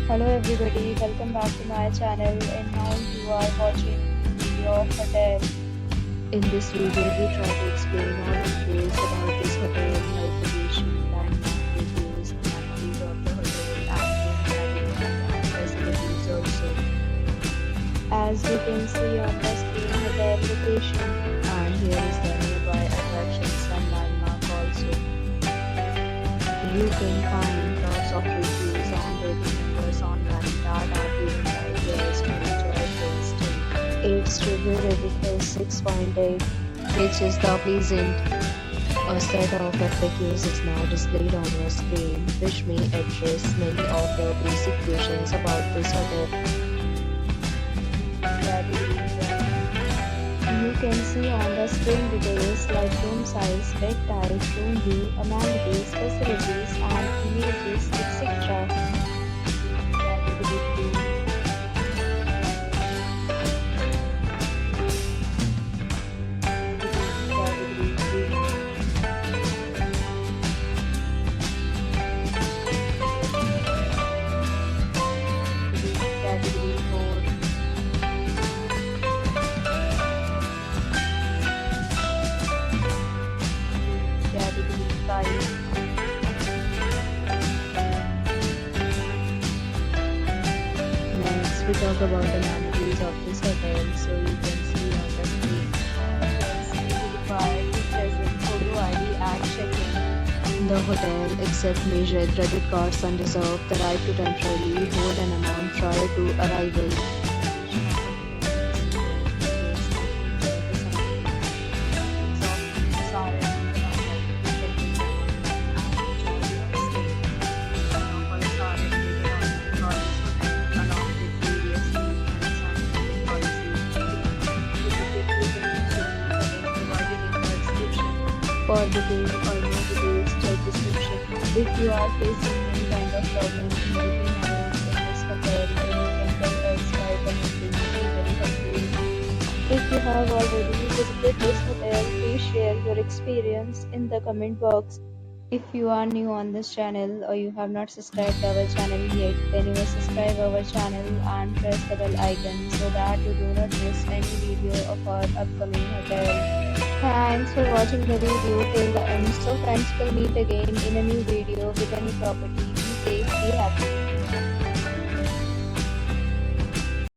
Hello everybody, welcome back to my channel and now you are watching video of hotel. In this video, we try to explain all details about this hotel, like location, landmark, reviews, amenities of the hotel, and facilities also. As you can see on the screen, hotel location. And here is the nearby attractions and landmark also. You can find lots of reviews and rating numbers online that are given by guests to enjoy their stay. Its review rating is 6.8, which is the pleasant. A set of FAQs is now displayed on your screen, which may address many of your basic questions about this hotel. You can see on the screen details like room size, bed type, room view, amenities, facilities and images, etc. Next, we talk about the amenities of this hotel, so you can see on the screen. Required to present photo ID at check-in. The hotel accepts major credit cards and reserves the right to temporarily hold an amount prior to arrival. For details or more details, check description. If you are facing any kind of problem in booking a room in this hotel, then you can tell us by commenting. It will be very helpful. If you have already visited this hotel, please share your experience in the comment box. If you are new on this channel or you have not subscribed our channel yet, then you must subscribe our channel and press the bell icon so that you do not miss any video of our upcoming hotel. Thanks for watching the video till the end. So friends, will meet again in a new video with a new property. Be safe, be happy.